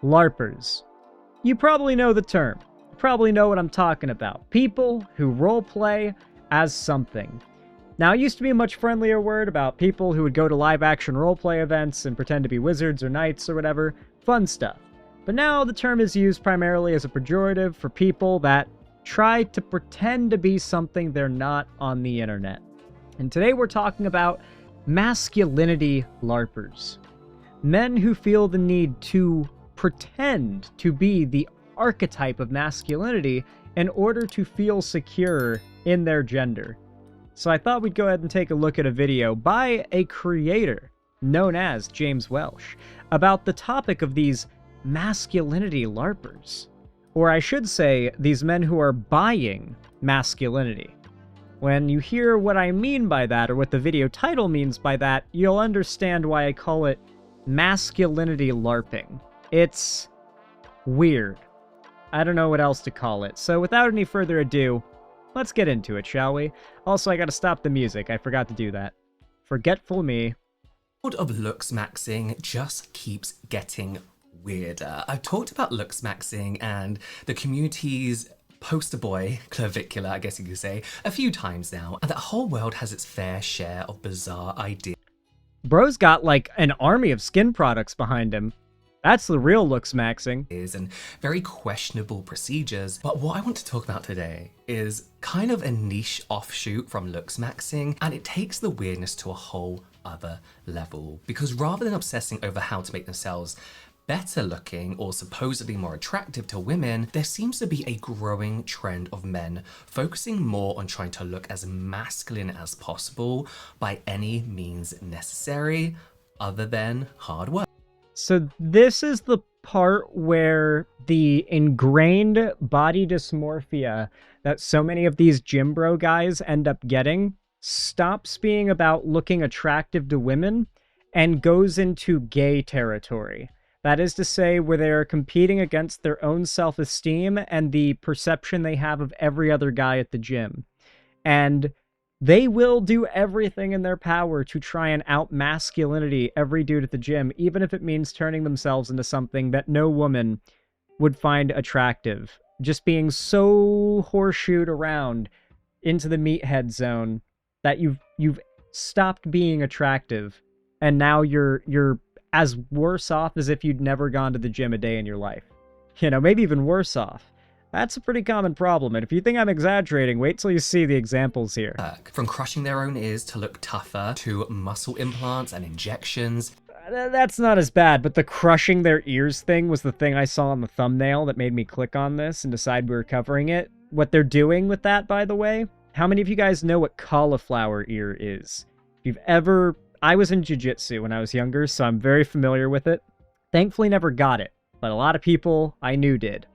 LARPers. You probably know the term. You probably know what I'm talking about. People who roleplay as something. Now, it used to be a much friendlier word about people who would go to live-action roleplay events and pretend to be wizards or knights or whatever. Fun stuff. But now the term is used primarily as a pejorative for people that try to pretend to be something they're not on the internet. And today we're talking about masculinity LARPers. Men who feel the need to pretend to be the archetype of masculinity in order to feel secure in their gender. So I thought we'd go ahead and take a look at a video by a creator known as James Welsh about the topic of these masculinity LARPers. Or I should say, these men who are buying masculinity. When you hear what I mean by that, or what the video title means by that, you'll understand why I call it masculinity LARPing. It's weird. I don't know what else to call it. So without any further ado, let's get into it, shall we? Also, I gotta stop the music. I forgot to do that. Forgetful me. The world of looks maxing just keeps getting weirder. I've talked about looks maxing and the community's poster boy, clavicular, I guess you could say, a few times now, and that whole world has its fair share of bizarre ideas. Bro's got like an army of skin products behind him. That's the real looks maxing. And very questionable procedures. But what I want to talk about today is kind of a niche offshoot from looks maxing, and it takes the weirdness to a whole other level. Because rather than obsessing over how to make themselves better looking or supposedly more attractive to women, there seems to be a growing trend of men focusing more on trying to look as masculine as possible by any means necessary other than hard work. So this is the part where the ingrained body dysmorphia that so many of these gym bro guys end up getting stops being about looking attractive to women and goes into gay territory. That is to say, where they're competing against their own self-esteem and the perception they have of every other guy at the gym. And they will do everything in their power to try and out-masculinity every dude at the gym, even if it means turning themselves into something that no woman would find attractive. Just being so horseshoed around into the meathead zone that you've stopped being attractive, and now you're as worse off as if you'd never gone to the gym a day in your life. You know, maybe even worse off. That's a pretty common problem, and if you think I'm exaggerating, wait till you see the examples here. From crushing their own ears to look tougher, to muscle implants and injections. That's not as bad, but the crushing their ears thing was the thing I saw on the thumbnail that made me click on this and decide we were covering it. What they're doing with that, by the way, how many of you guys know what cauliflower ear is? If you've ever... I was in jiu-jitsu when I was younger, so I'm very familiar with it. Thankfully never got it, but a lot of people I knew did.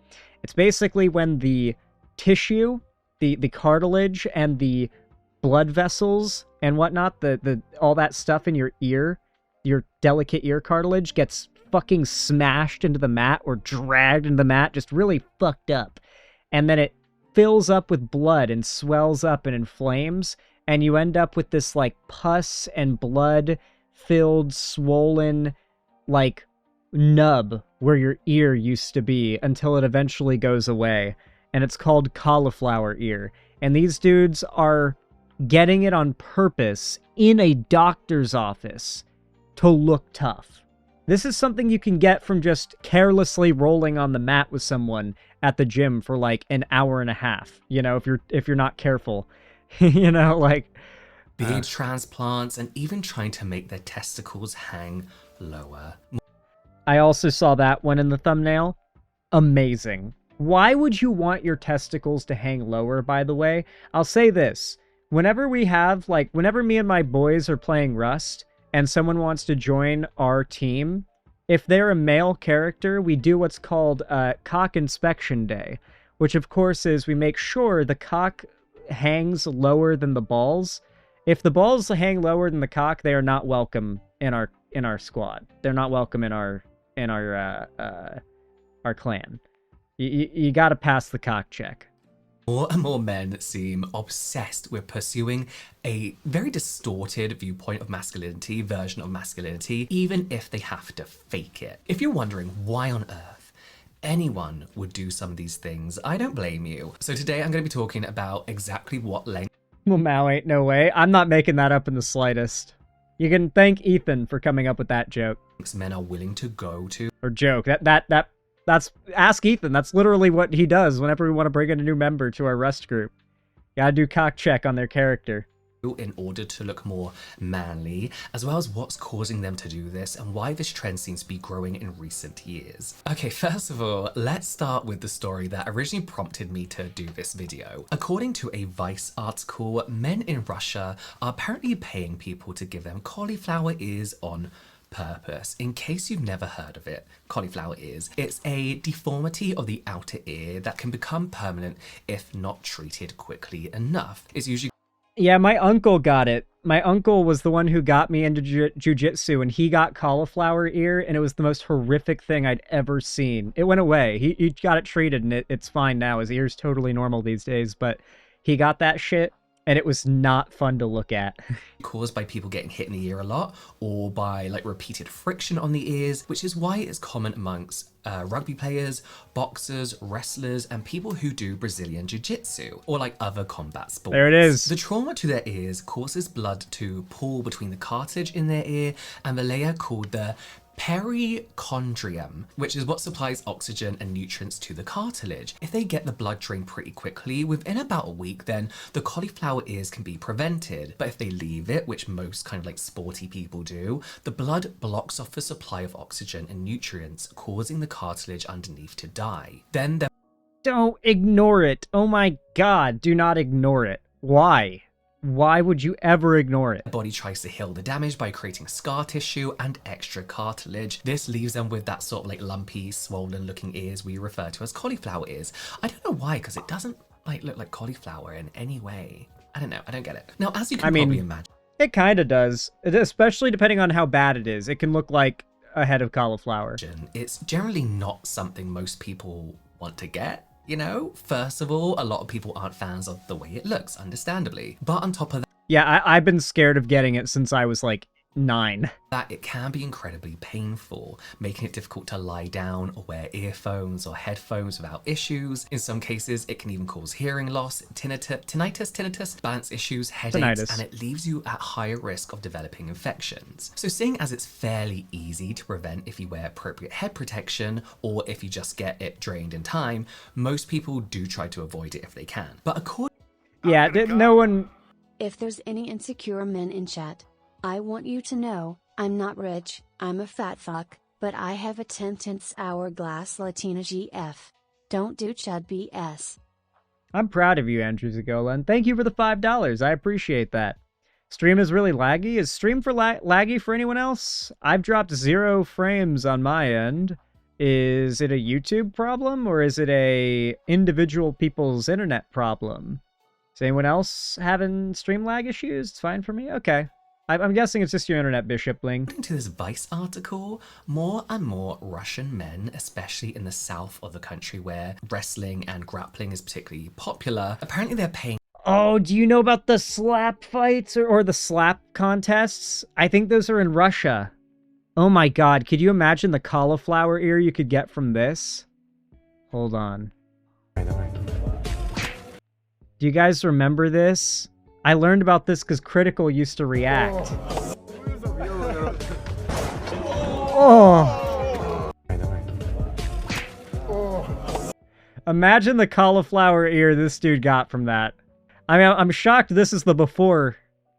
It's basically when the tissue, the cartilage, and the blood vessels and whatnot, all that stuff in your ear, your delicate ear cartilage, gets fucking smashed into the mat or dragged into the mat, just really fucked up. And then it fills up with blood and swells up and inflames, and you end up with this, like, pus and blood-filled, swollen, like, nub where your ear used to be until it eventually goes away. And it's called cauliflower ear. And these dudes are getting it on purpose in a doctor's office to look tough. This is something you can get from just carelessly rolling on the mat with someone at the gym for, like, an hour and a half, you know, if you're not careful. You know, like... beard transplants, and even trying to make their testicles hang lower. I also saw that one in the thumbnail. Amazing. Why would you want your testicles to hang lower, by the way? I'll say this. Whenever me and my boys are playing Rust, and someone wants to join our team, if they're a male character, we do what's called cock inspection day, which of course is we make sure the cock hangs lower than the balls. If the balls hang lower than the cock, they are not welcome in our squad. They're not welcome in our clan. You gotta pass the cock check. More and more men seem obsessed with pursuing a very distorted viewpoint of masculinity, version of masculinity, even if they have to fake it. If you're wondering why on earth anyone would do some of these things. I don't blame you. So today I'm going to be talking about exactly what lengths Well, Mao ain't no way. I'm not making that up in the slightest. You can thank Ethan for coming up with that joke. men are willing to go to. Or joke. That's ask Ethan. That's literally what he does whenever we want to bring in a new member to our Rust group. Gotta do cock check on their character. In order to look more manly, as well as what's causing them to do this and why this trend seems to be growing in recent years. Okay, first of all, let's start with the story that originally prompted me to do this video. According to a Vice article, men in Russia are apparently paying people to give them cauliflower ears on purpose. In case you've never heard of it, cauliflower ears. It's a deformity of the outer ear that can become permanent if not treated quickly enough. It's usually... Yeah, my uncle got it. My uncle was the one who got me into jujitsu, and he got cauliflower ear, and it was the most horrific thing I'd ever seen. It went away. He got it treated, and it's fine now. His ear's totally normal these days, but he got that shit, and it was not fun to look at. caused by people getting hit in the ear a lot, or by like repeated friction on the ears, which is why it's common amongst rugby players, boxers, wrestlers, and people who do Brazilian jiu-jitsu, or like other combat sports. There it is. The trauma to their ears causes blood to pool between the cartilage in their ear and the layer called the perichondrium, which is what supplies oxygen and nutrients to the cartilage. If they get the blood drained pretty quickly, within about a week, then the cauliflower ears can be prevented. But if they leave it, which most kind of like sporty people do, the blood blocks off the supply of oxygen and nutrients, causing the cartilage underneath to die. Then Don't ignore it. Oh my god, do not ignore it. Why? Why would you ever ignore it? the body tries to heal the damage by creating scar tissue and extra cartilage. This leaves them with that sort of like lumpy, swollen looking ears we refer to as cauliflower ears. I don't know why, because it doesn't like look like cauliflower in any way. I don't know, I don't get it. Now, as you can probably imagine, it kind of does, especially depending on how bad it is. It can look like a head of cauliflower. it's generally not something most people want to get. You know, first of all, a lot of people aren't fans of the way it looks, understandably. But on top of Yeah, I've been scared of getting it since I was like 9. that, it can be incredibly painful, making it difficult to lie down or wear earphones or headphones without issues. In some cases, it can even cause hearing loss, tinnitus, balance issues, headaches, and it leaves you at higher risk of developing infections. So seeing as it's fairly easy to prevent if you wear appropriate head protection or if you just get it drained in time, most people do try to avoid it if they can. But according... Yeah, no one... If there's any insecure men in chat, I want you to know, I'm not rich, I'm a fat fuck, but I have a 10th hourglass Latina GF. Don't do chud BS. I'm proud of you, Andrew Zagola, and thank you for the $5. I appreciate that. Stream is really laggy. Is stream for laggy for anyone else? I've dropped 0 frames on my end. Is it a YouTube problem, or is it a individual people's internet problem? Is anyone else having stream lag issues? It's fine for me? Okay. I'm guessing it's just your internet, Bishopling. According to this Vice article, more and more Russian men, especially in the south of the country where wrestling and grappling is particularly popular, apparently they're paying... Oh, do you know about the slap fights or the slap contests? I think those are in Russia. Oh my god, could you imagine the cauliflower ear you could get from this? Hold on. Do you guys remember this? I learned about this because Critical used to react. Oh! Imagine the cauliflower ear this dude got from that. I mean, I'm shocked this is the before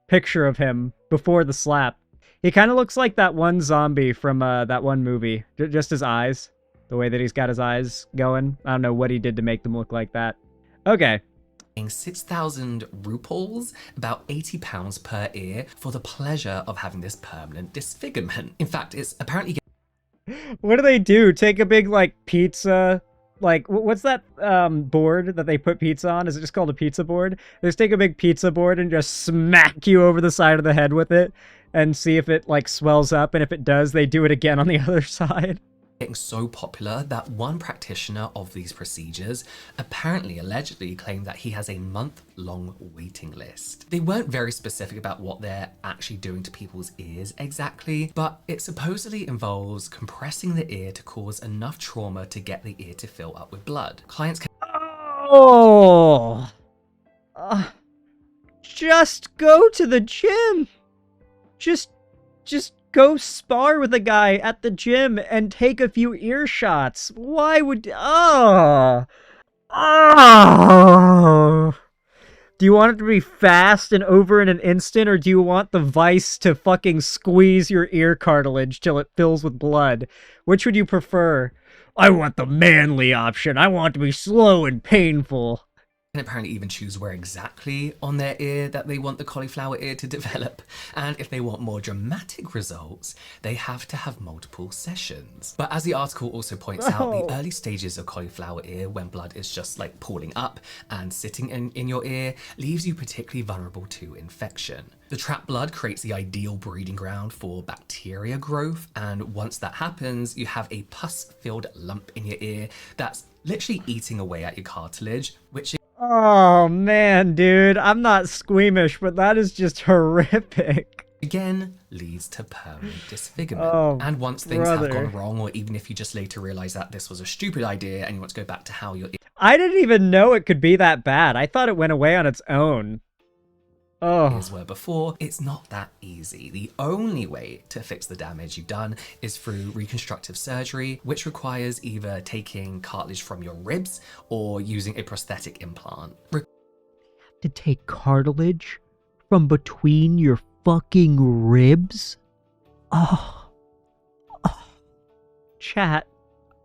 picture of him, before the slap. He kind of looks like that one zombie from that one movie. Just his eyes. The way that he's got his eyes going. I don't know what he did to make them look like that. Okay. 6,000 rubles, about £80 per ear, for the pleasure of having this permanent disfigurement. In fact, it's apparently... What do they do? Take a big, like, pizza... Like, what's that board that they put pizza on? Is it just called a pizza board? They just take a big pizza board and just smack you over the side of the head with it and see if it, like, swells up. And if it does, they do it again on the other side. getting so popular that one practitioner of these procedures allegedly claimed that he has a month-long waiting list. They weren't very specific about what they're actually doing to people's ears exactly, but it supposedly involves compressing the ear to cause enough trauma to get the ear to fill up with blood. Clients can Oh, just go to the gym. Just go spar with a guy at the gym and take a few ear shots. Why would... Oh! Oh! Do you want it to be fast and over in an instant, or do you want the vice to fucking squeeze your ear cartilage till it fills with blood? Which would you prefer? I want the manly option. I want it to be slow and painful. apparently even choose where exactly on their ear that they want the cauliflower ear to develop. And if they want more dramatic results, they have to have multiple sessions. But as the article also points out, the early stages of cauliflower ear, when blood is just like pooling up and sitting in your ear, leaves you particularly vulnerable to infection. The trapped blood creates the ideal breeding ground for bacteria growth, and once that happens, you have a pus-filled lump in your ear that's literally eating away at your cartilage, which... Oh man, dude, I'm not squeamish, but that is just horrific. Again, leads to permanent disfigurement. Oh, and once things have gone wrong, or even if you just later realize that this was a stupid idea and you want to go back to how your... I didn't even know it could be that bad. I thought it went away on its own. ears were before, it's not that easy. The only way to fix the damage you've done is through reconstructive surgery, which requires either taking cartilage from your ribs or using a prosthetic implant. To take cartilage from between your fucking ribs? Oh. Chat,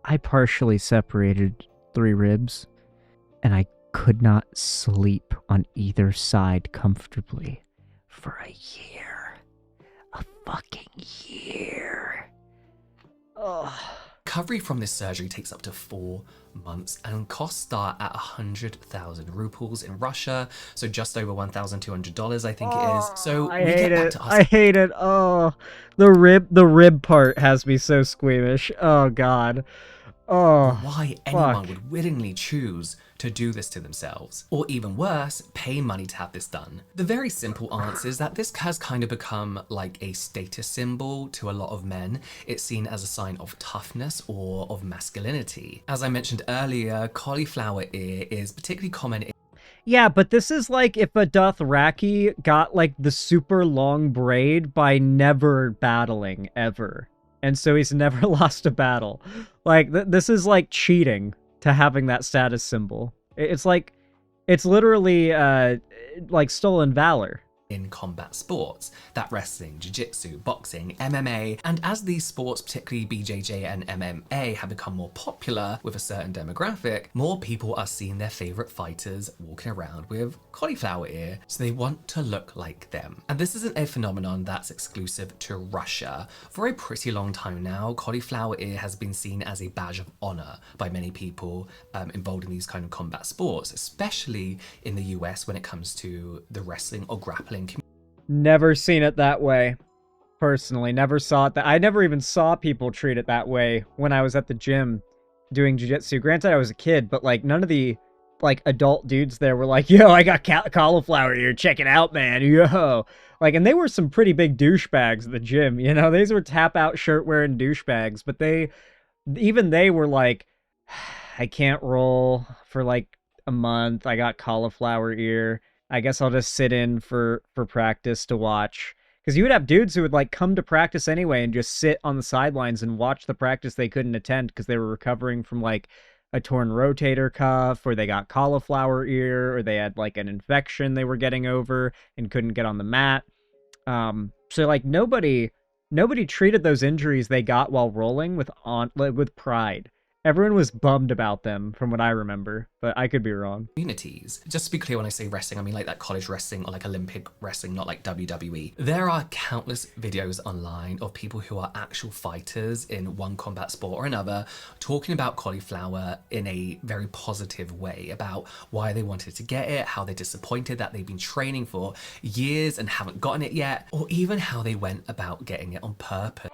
I partially separated 3 ribs, and I could not sleep on either side comfortably for a year. A fucking year. Ugh. Recovery from this surgery takes up to 4 months, and costs start at 100,000 rubles in Russia, so just over $1,200 I think it is. So I hate it. I hate it. Oh, the rib part has me so squeamish. Oh god. Oh, why anyone would willingly choose to do this to themselves, or even worse, pay money to have this done. The very simple answer is that this has kind of become like a status symbol to a lot of men. It's seen as a sign of toughness or of masculinity. As I mentioned earlier, cauliflower ear is particularly common in... Yeah, but this is like if a Dothraki got like the super long braid by never battling ever. And so he's never lost a battle. Like, this is like cheating to having that status symbol. It's like, it's literally like stolen valor. In combat sports, that wrestling, jiu-jitsu, boxing, MMA, and as these sports, particularly BJJ and MMA, have become more popular with a certain demographic, more people are seeing their favorite fighters walking around with cauliflower ear, so they want to look like them. And this isn't a phenomenon that's exclusive to Russia. For a pretty long time now, cauliflower ear has been seen as a badge of honor by many people involved in these kind of combat sports, especially in the US when it comes to the wrestling or grappling. Never seen it that way. Personally, never saw it that. I never even saw people treat it that way when I was at the gym doing jiu-jitsu. Granted, I was a kid, but like none of the like adult dudes there were like, yo, I got cauliflower ear, check it out, man, yo. Like, and they were some pretty big douchebags at the gym, you know? These were tap-out shirt-wearing douchebags, but even they were like, I can't roll for like a month, I got cauliflower ear. I guess I'll just sit in for practice to watch. Because you would have dudes who would like come to practice anyway and just sit on the sidelines and watch the practice they couldn't attend because they were recovering from like a torn rotator cuff, or they got cauliflower ear, or they had like an infection they were getting over and couldn't get on the mat. So like nobody treated those injuries they got while rolling with pride. Everyone was bummed about them, from what I remember, but I could be wrong. Communities. Just to be clear, when I say wrestling, I mean like that college wrestling or like Olympic wrestling, not like WWE. There are countless videos online of people who are actual fighters in one combat sport or another, talking about cauliflower in a very positive way, about why they wanted to get it, how they're disappointed that they've been training for years and haven't gotten it yet, or even how they went about getting it on purpose.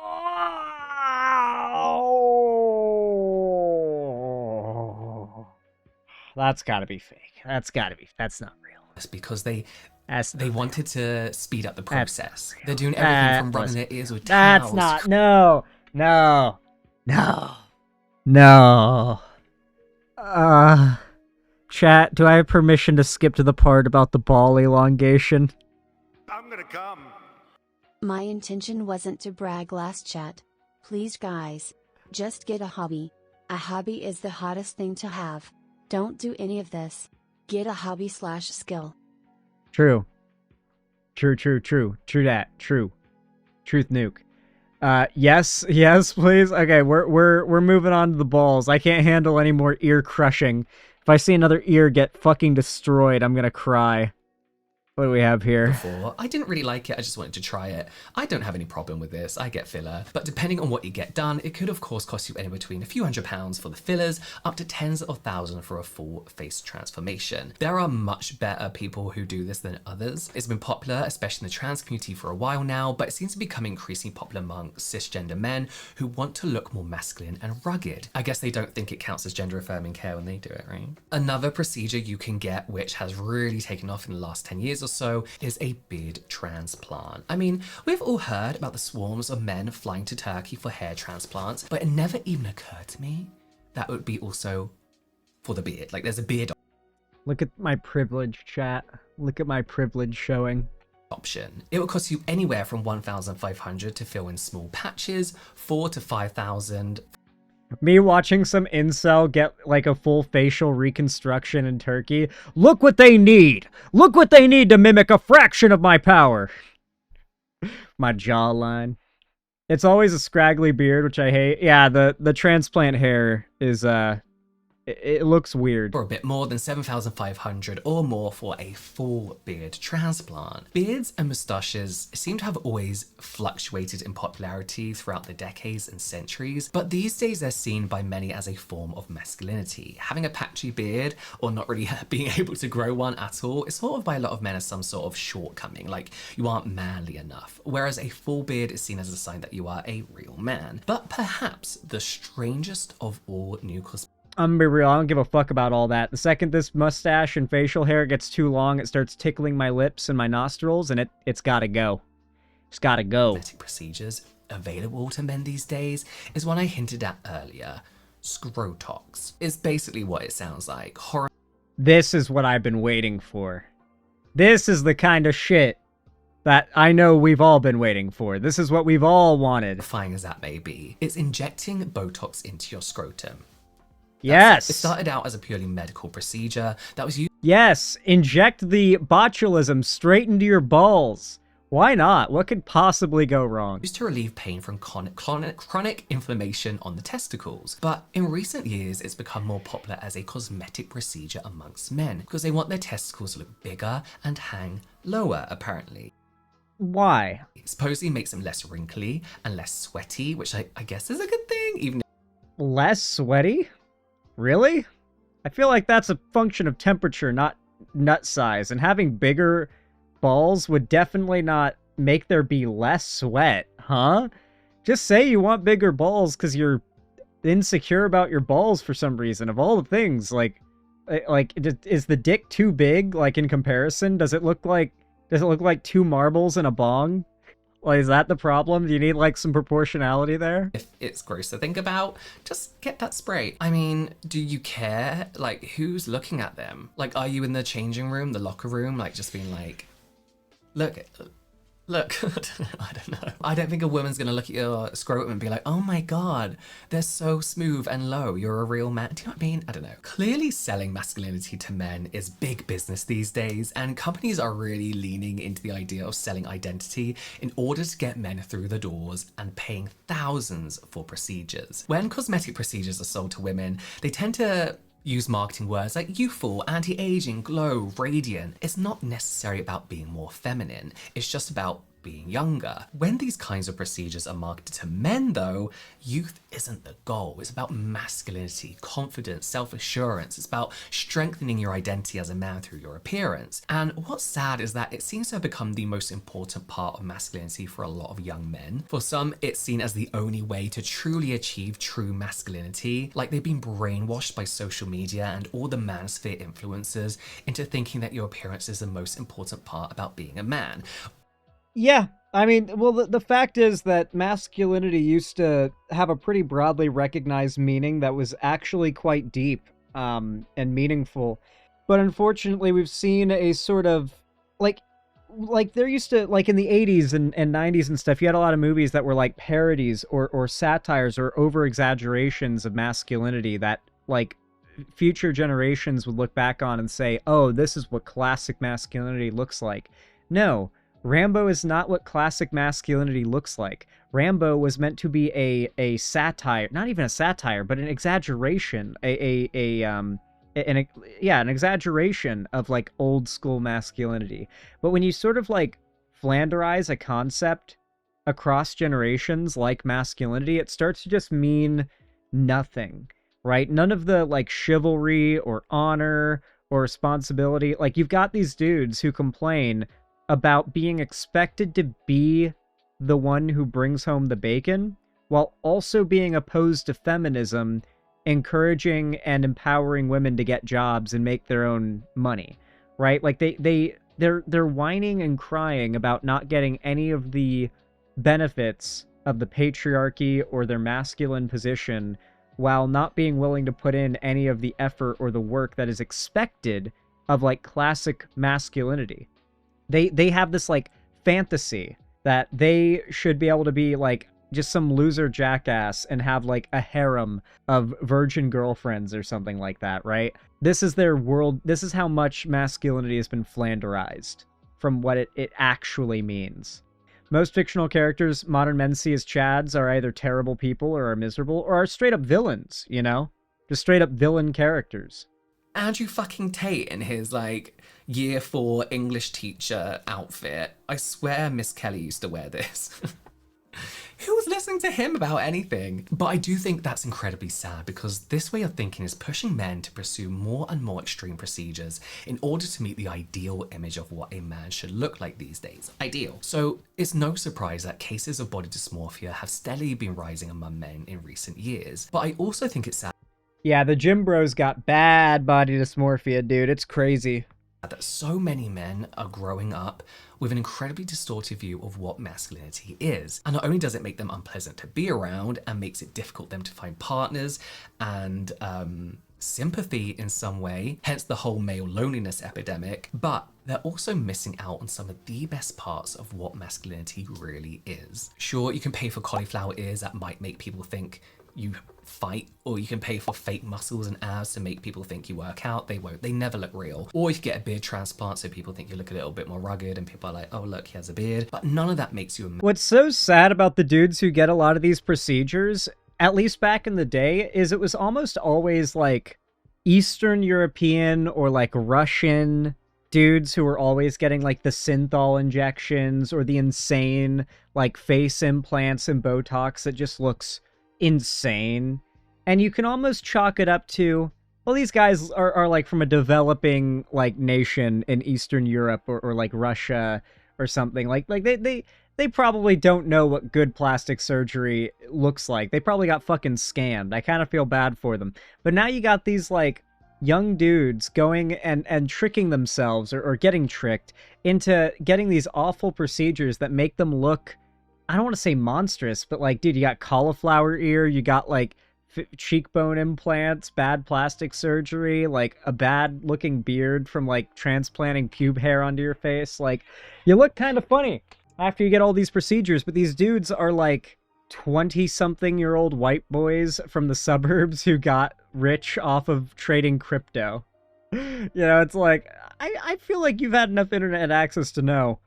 That's gotta be fake. That's not real. because they That's they not wanted to speed up the That's process. not real. They're doing everything That from rubbing their wasn't ears with That's towels. not. No. No. Chat, do I have permission to skip to the part about the ball elongation? I'm gonna come. My intention wasn't to brag last chat. Please guys, just get a hobby. A hobby is the hottest thing to have. Don't do any of this. Get a hobby/skill. True. True that. True. Truth nuke. Yes, please. Okay, we're moving on to the balls. I can't handle any more ear crushing. If I see another ear get fucking destroyed, I'm gonna cry. What do we have here? Before. I didn't really like it, I just wanted to try it. I don't have any problem with this, I get filler. But depending on what you get done, it could of course cost you anywhere between a few £100s for the fillers, up to tens of thousands for a full face transformation. There are much better people who do this than others. It's been popular, especially in the trans community for a while now, but it seems to be becoming increasingly popular among cisgender men who want to look more masculine and rugged. I guess they don't think it counts as gender affirming care when they do it, right? Another procedure you can get, which has really taken off in the last 10 years or so, is a beard transplant. I mean, we've all heard about the swarms of men flying to Turkey for hair transplants, but it never even occurred to me that would be also for the beard. Like, there's a beard Look at my privilege, chat. Look at my privilege showing. option. It will cost you anywhere from 1,500 to fill in small patches, 4 to 5,000. Me watching some incel get like a full facial reconstruction in Turkey. Look what they need! Look what they need to mimic a fraction of my power! My jawline. It's always a scraggly beard, which I hate. Yeah, the transplant hair is, it looks weird. For a bit more than 7,500 or more for a full beard transplant. Beards and moustaches seem to have always fluctuated in popularity throughout the decades and centuries, but these days they're seen by many as a form of masculinity. Having a patchy beard or not really being able to grow one at all is thought of by a lot of men as some sort of shortcoming, like you aren't manly enough, whereas a full beard is seen as a sign that you are a real man. But perhaps the strangest of all new cosmetics. I'm gonna be real, I don't give a fuck about all that. The second this mustache and facial hair gets too long, it starts tickling my lips and my nostrils, and it's gotta go. It's gotta go. Procedures available to men these days is one I hinted at earlier. Scrotox is basically what it sounds like. This is what I've been waiting for. This is the kind of shit that I know we've all been waiting for. This is what we've all wanted. Horrifying as that may be, it's injecting Botox into your scrotum. Yes. It started out as a purely medical procedure that was used. Yes, inject the botulism straight into your balls. Why not? What could possibly go wrong? Used to relieve pain from chronic inflammation on the testicles. But in recent years, it's become more popular as a cosmetic procedure amongst men because they want their testicles to look bigger and hang lower, apparently. Why? It supposedly makes them less wrinkly and less sweaty, which I guess is a good thing, even Less sweaty? Really? I feel like that's a function of temperature, not nut size, and having bigger balls would definitely not make there be less sweat, huh? Just say you want bigger balls because you're insecure about your balls for some reason. Of all the things, like, is the dick too big, like, in comparison? Does it look like two marbles in a bong? Like, is that the problem? Do you need, like, some proportionality there? if it's gross to think about, just get that spray. I mean, do you care? Like, who's looking at them? Like, are you in the changing room, the locker room, like, just being like, look, I don't know. I don't think a woman's gonna look at your scrotum and be like, oh my god, they're so smooth and low, you're a real man. Do you know what I mean? I don't know. Clearly selling masculinity to men is big business these days, and companies are really leaning into the idea of selling identity in order to get men through the doors and paying thousands for procedures. When cosmetic procedures are sold to women, they tend to use marketing words like youthful, anti-aging, glow, radiant. It's not necessarily about being more feminine. It's just about being younger. When these kinds of procedures are marketed to men though, youth isn't the goal. It's about masculinity, confidence, self-assurance. It's about strengthening your identity as a man through your appearance. And what's sad is that it seems to have become the most important part of masculinity for a lot of young men. For some, it's seen as the only way to truly achieve true masculinity. Like they've been brainwashed by social media and all the manosphere influencers into thinking that your appearance is the most important part about being a man. Yeah, I mean, well, the fact is that masculinity used to have a pretty broadly recognized meaning that was actually quite deep and meaningful. But unfortunately, we've seen a sort of, like there used to, like in the 80s and 90s and stuff, you had a lot of movies that were like parodies or satires or over-exaggerations of masculinity that, like, future generations would look back on and say, oh, this is what classic masculinity looks like. No. Rambo is not what classic masculinity looks like. Rambo was meant to be a satire, not even a satire, but an exaggeration, an exaggeration of like old school masculinity. But when you sort of like Flanderize a concept across generations like masculinity, it starts to just mean nothing, right? None of the like chivalry or honor or responsibility. Like you've got these dudes who complain about being expected to be the one who brings home the bacon, while also being opposed to feminism, encouraging and empowering women to get jobs and make their own money, right? Like they're whining and crying about not getting any of the benefits of the patriarchy or their masculine position, while not being willing to put in any of the effort or the work that is expected of like classic masculinity. They have this like fantasy that they should be able to be like just some loser jackass and have like a harem of virgin girlfriends or something like that, right? This is their world. This is how much masculinity has been Flanderized from what it actually means. Most fictional characters modern men see as chads are either terrible people or are miserable or are straight up villains, you know? Just straight up villain characters. Andrew fucking Tate in his, like, year 4 English teacher outfit. I swear Miss Kelly used to wear this. Who was listening to him about anything? But I do think that's incredibly sad because this way of thinking is pushing men to pursue more and more extreme procedures in order to meet the ideal image of what a man should look like these days. Ideal. So it's no surprise that cases of body dysmorphia have steadily been rising among men in recent years. But I also think it's sad. Yeah, the gym bros got bad body dysmorphia, dude. It's crazy. That so many men are growing up with an incredibly distorted view of what masculinity is. And not only does it make them unpleasant to be around and makes it difficult for them to find partners and sympathy in some way, hence the whole male loneliness epidemic, but they're also missing out on some of the best parts of what masculinity really is. Sure, you can pay for cauliflower ears that might make people think you fight, or you can pay for fake muscles and abs to make people think you work out. They won't. They never look real. Or you can get a beard transplant so people think you look a little bit more rugged and people are like, oh look, he has a beard. But none of that makes you a man. What's so sad about the dudes who get a lot of these procedures, at least back in the day, is it was almost always like Eastern European or like Russian dudes who were always getting like the synthol injections or the insane like face implants and Botox that just looks insane. And you can almost chalk it up to, well, these guys are like from a developing like nation in Eastern Europe or like Russia or something. Like they probably don't know what good plastic surgery looks like. They probably got fucking scammed. I kind of feel bad for them. But now you got these like young dudes going and tricking themselves or getting tricked into getting these awful procedures that make them look, I don't want to say monstrous, but like, dude, you got cauliflower ear, you got like cheekbone implants, bad plastic surgery, like a bad looking beard from like transplanting pube hair onto your face. Like, you look kind of funny after you get all these procedures, but these dudes are like 20-something-year-old white boys from the suburbs who got rich off of trading crypto. You know, it's like, I feel like you've had enough internet access to know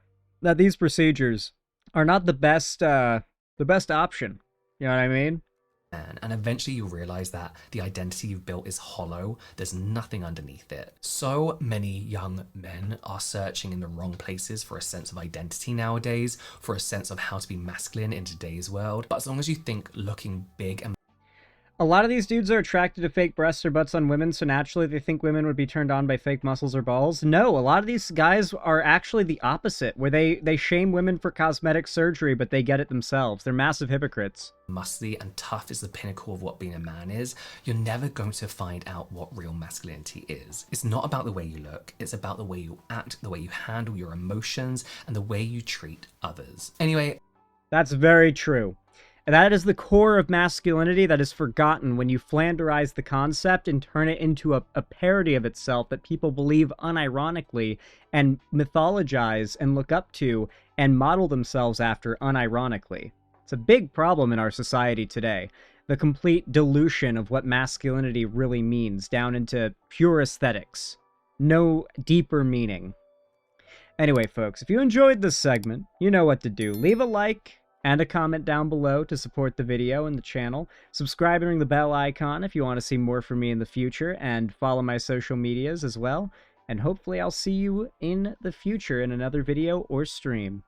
that these procedures are not the best option. You know what I mean? And eventually you realize that the identity you've built is hollow. There's nothing underneath it. So many young men are searching in the wrong places for a sense of identity nowadays, for a sense of how to be masculine in today's world. But as long as you think looking big and A lot of these dudes are attracted to fake breasts or butts on women, so naturally they think women would be turned on by fake muscles or balls. No, a lot of these guys are actually the opposite, where they shame women for cosmetic surgery, but they get it themselves. They're massive hypocrites. muscly and tough is the pinnacle of what being a man is, you're never going to find out what real masculinity is. It's not about the way you look, it's about the way you act, the way you handle your emotions, and the way you treat others. Anyway, that's very true. And that is the core of masculinity that is forgotten when you flanderize the concept and turn it into a parody of itself that people believe unironically and mythologize and look up to and model themselves after unironically. It's a big problem in our society today. The complete dilution of what masculinity really means down into pure aesthetics. No deeper meaning. Anyway, folks, if you enjoyed this segment, you know what to do. Leave a like and a comment down below to support the video and the channel. Subscribe and ring the bell icon if you want to see more from me in the future, and follow my social medias as well. And hopefully I'll see you in the future in another video or stream.